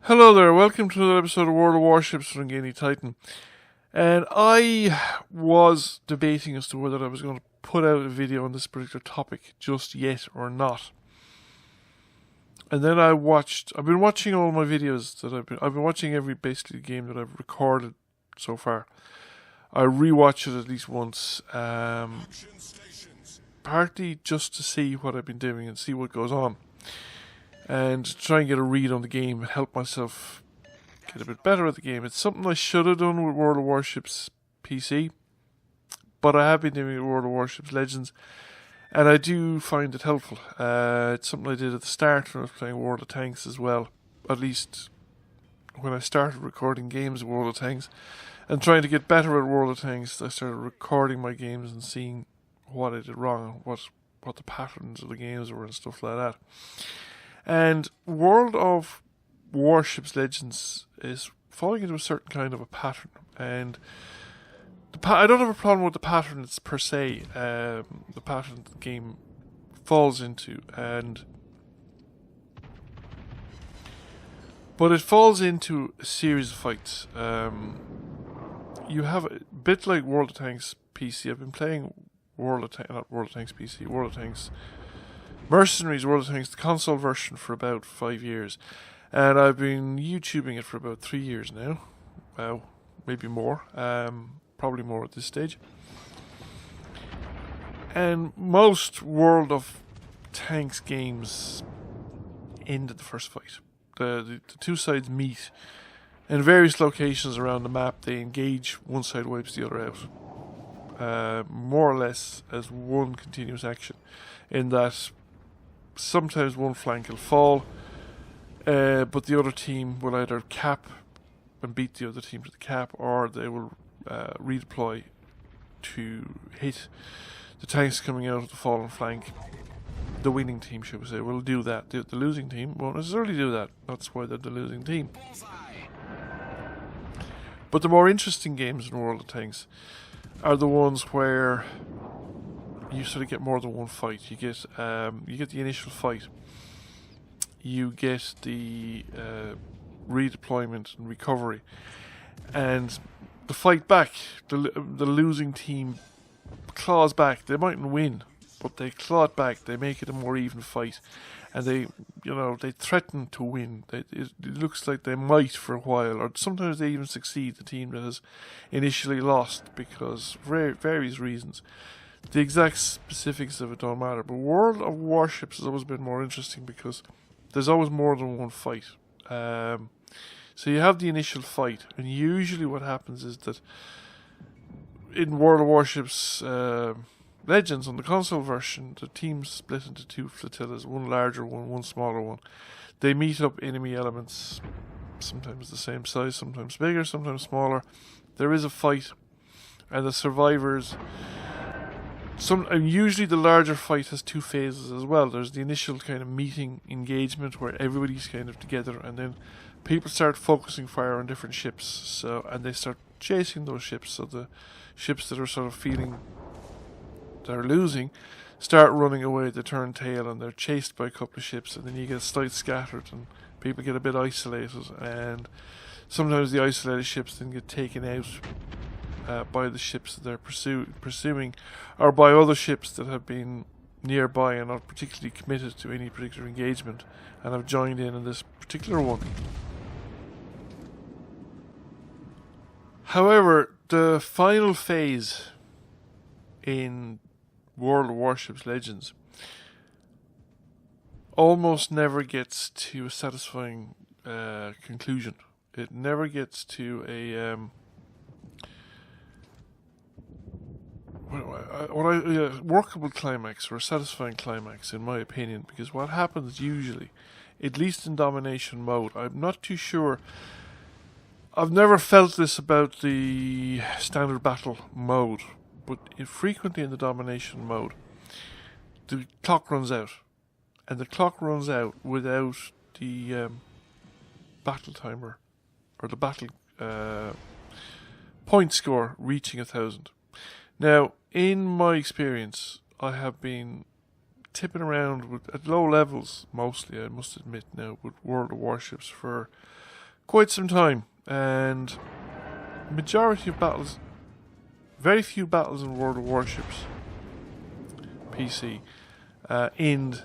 Hello there, welcome to another episode of World of Warships from Guinea Titan. And I was debating as to whether I was going to put out a video on this particular topic just yet or not. And then I've been watching all my videos that I've been watching every basically game that I've recorded so far. I rewatch it at least once, partly just to see what I've been doing and see what goes on. And try and get a read on the game and help myself get a bit better at the game. It's something I should have done with World of Warships PC, but I have been doing it with World of Warships Legends, and I do find it helpful. It's something I did at the start when I was playing World of Tanks as well, at least when I started recording games of World of Tanks, and trying to get better at World of Tanks. I started recording my games and seeing what I did wrong, what the patterns of the games were and stuff like that. And World of Warships Legends is falling into a certain kind of a pattern. And I don't have a problem with the patterns per se, the pattern the game falls into. But it falls into a series of fights. You have a bit like World of Tanks PC. I've been playing World of Tanks Mercenaries World of Tanks, the console version, for about 5 years, and I've been YouTubing it for about 3 years now. Well, maybe more, probably more at this stage. And most World of Tanks games end at the first fight. The two sides meet in various locations around the map. They engage, one side wipes the other out, more or less as one continuous action, in that sometimes one flank will fall, but the other team will either cap and beat the other team to the cap, or they will redeploy to hit the tanks coming out of the fallen flank. The winning team, should we say, will do that. The losing team won't necessarily do that. That's why they're the losing team. But the more interesting games in World of Tanks are the ones where you sort of get more than one fight. You get the initial fight. You get the redeployment and recovery, and the fight back. The losing team claws back. They mightn't win, but they claw it back. They make it a more even fight, and they threaten to win. It looks like they might for a while, or sometimes they even succeed. The team that has initially lost, because for various reasons. The exact specifics of it don't matter, but World of Warships has always been more interesting because there's always more than one fight. So you have the initial fight, and usually what happens is that in World of Warships Legends, on the console version, the teams split into two flotillas, one larger one smaller one. They meet up enemy elements, sometimes the same size, sometimes bigger, sometimes smaller. There is a fight, and the survivors... usually the larger fight has two phases as well. There's the initial kind of meeting engagement where everybody's kind of together, and then people start focusing fire on different ships. And they start chasing those ships. So the ships that are sort of feeling they're losing start running away. They turn tail and they're chased by a couple of ships, and then you get slight scattered and people get a bit isolated. And sometimes the isolated ships then get taken out by the ships that they're pursuing, or by other ships that have been nearby and not particularly committed to any particular engagement and have joined in this particular one. However, the final phase in World of Warships Legends almost never gets to a satisfying conclusion. It never gets to a workable climax or a satisfying climax, in my opinion, because what happens usually, at least in domination mode, I'm not too sure. I've never felt this about the standard battle mode, but frequently in the domination mode, the clock runs out, and the clock runs out without the battle timer or the battle point score reaching 1,000. Now, in my experience, I have been tipping around at low levels, mostly, I must admit now, with World of Warships for quite some time, and majority of battles, very few battles in World of Warships PC end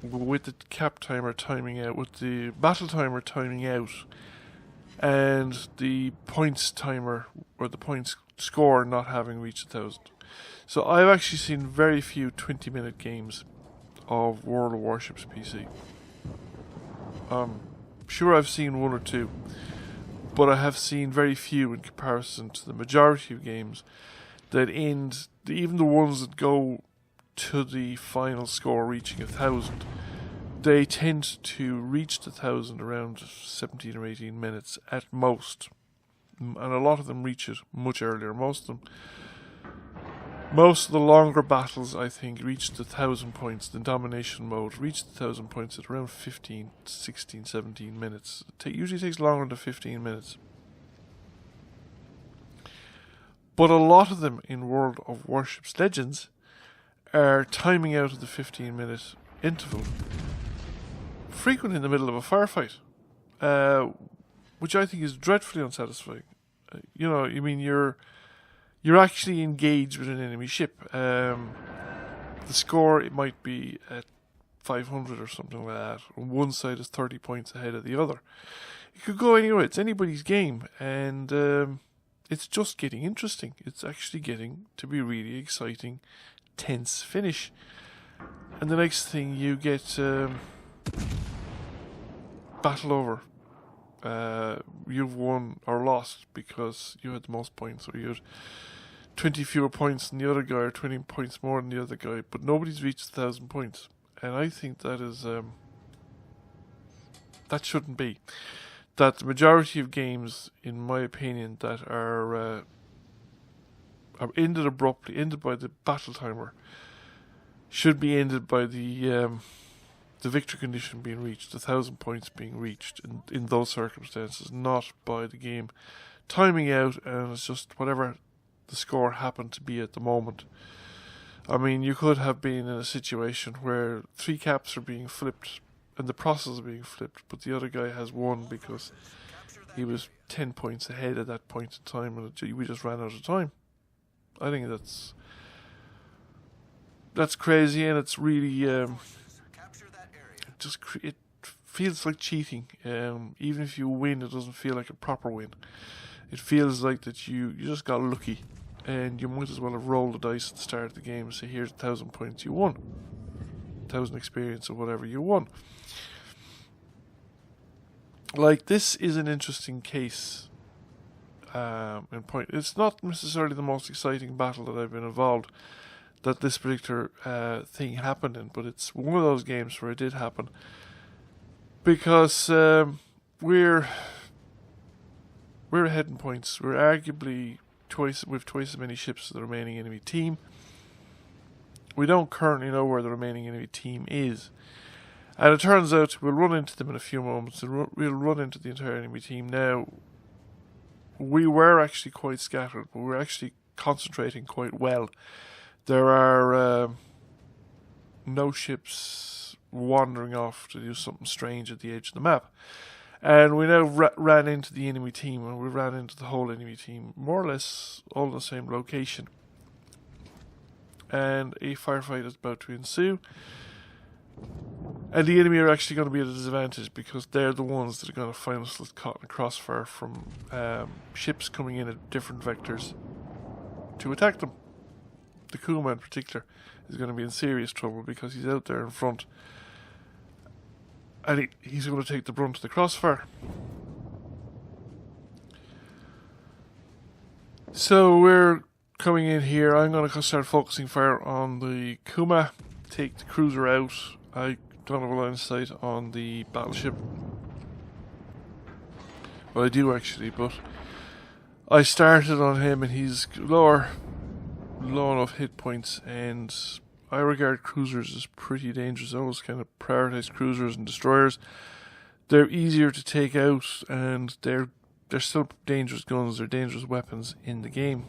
with the cap timer timing out, with the battle timer timing out, and the points timer or the points score not having reached 1,000. So I've actually seen very few 20-minute games of World of Warships PC. Sure, I've seen one or two, but I have seen very few in comparison to the majority of games that end, even the ones that go to the final score reaching 1,000, they tend to reach the 1,000 around 17 or 18 minutes at most. And a lot of them reach it much earlier. Most of the longer battles, I think, reach the 1,000 points. The domination mode reach the 1,000 points at around 15, 16, 17 minutes. It usually takes longer than 15 minutes. But a lot of them in World of Warships Legends are timing out of the 15-minute interval, frequently in the middle of a firefight, which I think is dreadfully unsatisfying. You're actually engaged with an enemy ship. The score, it might be at 500 or something like that, and one side is 30 points ahead of the other. It could go anywhere. It's anybody's game, and it's just getting interesting. It's actually getting to be really exciting, tense finish. And the next thing you get battle over. You've won or lost because you had the most points, or you had 20 fewer points than the other guy, or 20 points more than the other guy, but nobody's reached 1,000 points. And I think that is that shouldn't be. That the majority of games, in my opinion, that are ended abruptly, ended by the battle timer, should be ended by the victory condition being reached, 1,000 points being reached in those circumstances, not by the game timing out, and it's just whatever the score happened to be at the moment. I mean, you could have been in a situation where 3 caps are being flipped and the process is being flipped, but the other guy has won because he was 10 points ahead at that point in time, and we just ran out of time. I think that's crazy, and it's really it feels like cheating. Even if you win, it doesn't feel like a proper win. It feels like that you just got lucky, and you might as well have rolled the dice at the start of the game and say, here's 1,000 points, you won. 1,000 experience or whatever, you won. Like, this is an interesting case. In point, it's not necessarily the most exciting battle that I've been involved that this particular thing happened in, but it's one of those games where it did happen because we're ahead in points. We're arguably twice as many ships as the remaining enemy team. We don't currently know where the remaining enemy team is, and it turns out we'll run into them in a few moments. We'll run into the entire enemy team now. We were actually quite scattered, but we're actually concentrating quite well. There are no ships wandering off to do something strange at the edge of the map. And we now ran into the enemy team, and we ran into the whole enemy team, more or less all in the same location. And a firefight is about to ensue. And the enemy are actually going to be at a disadvantage because they're the ones that are going to find us caught in a crossfire from ships coming in at different vectors to attack them. The Kuma in particular is going to be in serious trouble because he's out there in front, and he's going to take the brunt of the crossfire. So we're coming in here. I'm going to start focusing fire on the Kuma, take the cruiser out. I don't have a line of sight on the battleship. Well, I do actually, but I started on him and he's low enough hit points, and I regard cruisers as pretty dangerous. I always kind of prioritize cruisers and destroyers. They're easier to take out, and they're still dangerous guns. They're dangerous weapons in the game.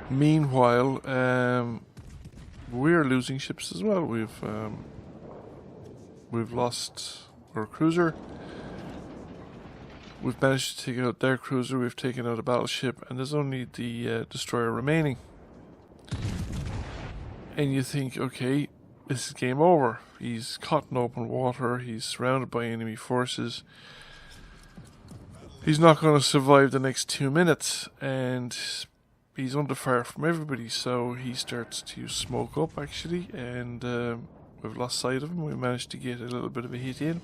Meanwhile, we're losing ships as well. We've lost our cruiser. We've managed to take out their cruiser. We've taken out a battleship, and there's only the destroyer remaining. And you think, okay, this is game over. He's caught in open water. He's surrounded by enemy forces. He's not going to survive the next 2 minutes, and he's under fire from everybody. So he starts to smoke up, actually, and we've lost sight of him. We managed to get a little bit of a hit in.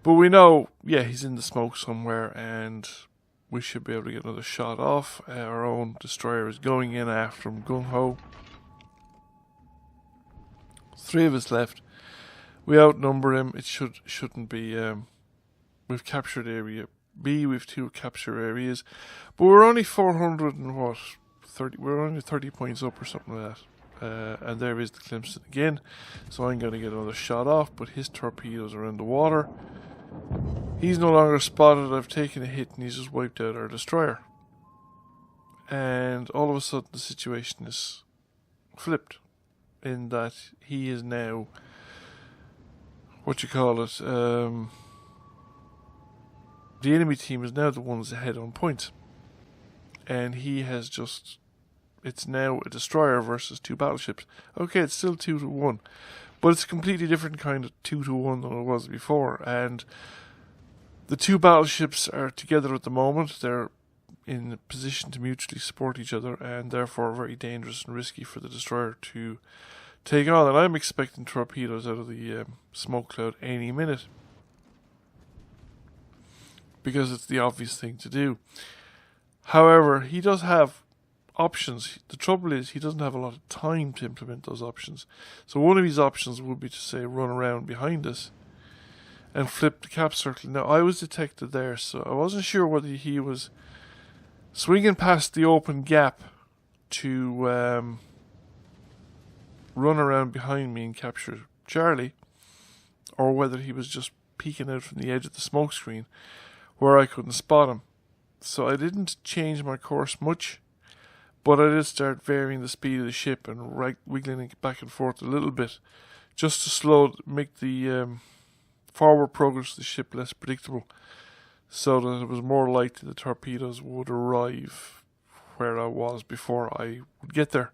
But we know, yeah, he's in the smoke somewhere, and we should be able to get another shot off. Our own destroyer is going in after him, gung-ho. 3 of us left. We outnumber him. It shouldn't be. We've captured area B. We've 2 capture areas, but we're only 400 and what? 30. We're only 30 points up or something like that. And there is the Clemson again. So I'm going to get another shot off, but his torpedoes are in the water. He's no longer spotted. I've taken a hit, and he's just wiped out our destroyer. And all of a sudden, the situation is flipped, in that he is now, what you call it, the enemy team is now the ones ahead on points. And he has just, it's now a destroyer versus 2 battleships. Okay, it's still 2-1, but it's a completely different kind of 2-1 than it was before. And the 2 battleships are together at the moment. They're in a position to mutually support each other, and therefore very dangerous and risky for the destroyer to take on. And I'm expecting torpedoes out of the smoke cloud any minute, because it's the obvious thing to do. However, he does have options. The trouble is, he doesn't have a lot of time to implement those options. So one of his options would be to, say, run around behind us and flip the cap circle. Now, I was detected there, so I wasn't sure whether he was swinging past the open gap to run around behind me and capture Charlie, or whether he was just peeking out from the edge of the smoke screen where I couldn't spot him. So I didn't change my course much, but I did start varying the speed of the ship and wiggling it back and forth a little bit, just to make the forward progress of the ship less predictable, so that it was more likely the torpedoes would arrive where I was before I would get there,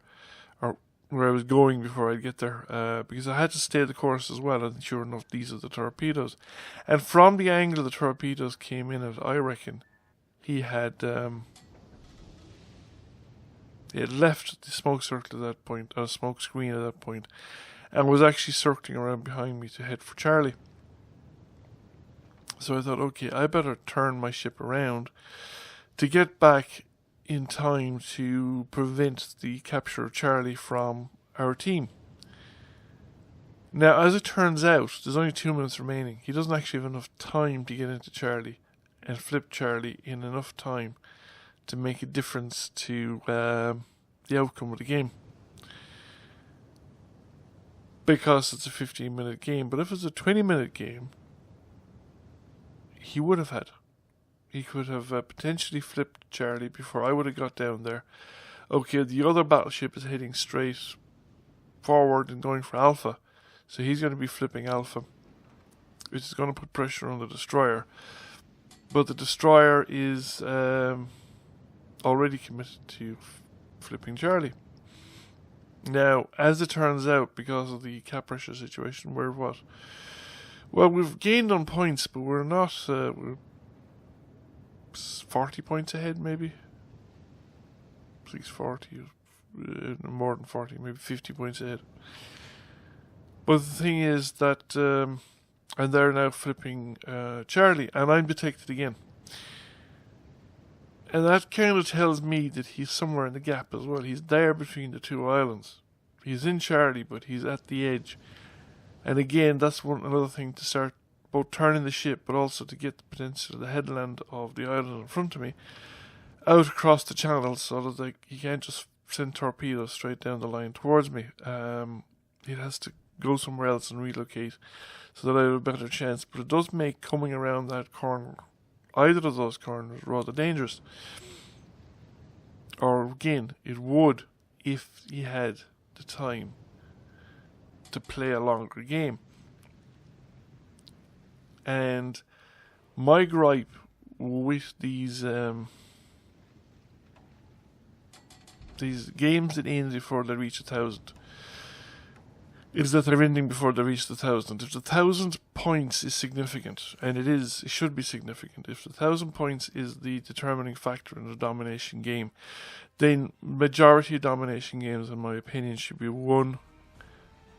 or where I was going before I'd get there, because I had to stay the course as well. And sure enough, these are the torpedoes. And from the angle the torpedoes came in at, I reckon he had left the smoke circle at that point, or smoke screen at that point, and was actually circling around behind me to head for Charlie. So I thought, okay, I better turn my ship around to get back in time to prevent the capture of Charlie from our team. Now, as it turns out, there's only 2 minutes remaining. He doesn't actually have enough time to get into Charlie and flip Charlie in enough time to make a difference to the outcome of the game, because it's a 15-minute game. But if it's a 20-minute game, he would have had. He could have potentially flipped Charlie before I would have got down there. Okay, the other battleship is heading straight forward and going for Alpha, so he's going to be flipping Alpha, which is going to put pressure on the destroyer. But the destroyer is already committed to flipping Charlie. Now, as it turns out, because of the cap pressure situation, we're what? Well, we've gained on points, but we're not. We're 40 points ahead, maybe. 640, more than 40, maybe 50 points ahead. But the thing is that, and they're now flipping Charlie, and I'm detected again. And that kind of tells me that he's somewhere in the gap as well. He's there between the 2 islands. He's in Charlie, but he's at the edge. And again, that's another thing to start both turning the ship, but also to get the peninsula, the headland of the island in front of me, out across the channel, so that he can't just send torpedoes straight down the line towards me. It has to go somewhere else and relocate, so that I have a better chance. But it does make coming around that corner, either of those corners, rather dangerous. Or again, it would if he had the time to play a longer game. And my gripe with these games that end before they reach 1,000 is that they're ending before they reach the 1,000. If the 1,000 points is significant, and it should be significant. If the 1,000 points is the determining factor in the domination game, then majority of domination games, in my opinion, should be won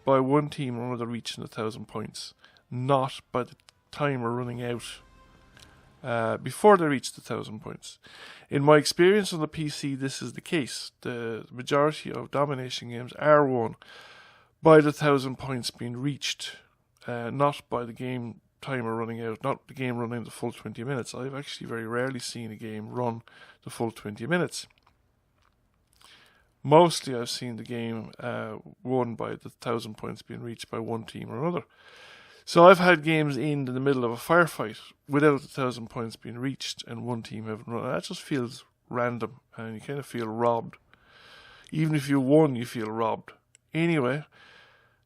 by one team or another reaching the 1,000 points, not by the timer running out before they reach the 1,000 points. In my experience on the PC, this is the case. The majority of domination games are won by the 1,000 points being reached, not by the game timer running out, not the game running the full 20 minutes. I've actually very rarely seen a game run the full 20 minutes. Mostly I've seen the game won by the 1,000 points being reached by one team or another. So I've had games end in the middle of a firefight without the 1,000 points being reached and one team having run. That just feels random and you kind of feel robbed. Even if you won, you feel robbed. Anyway,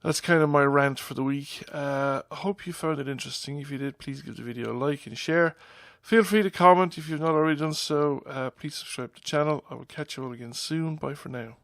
that's kind of my rant for the week. I hope you found it interesting. If you did, please give the video a like and share. Feel free to comment if you've not already done so. Please subscribe to the channel. I will catch you all again soon. Bye for now.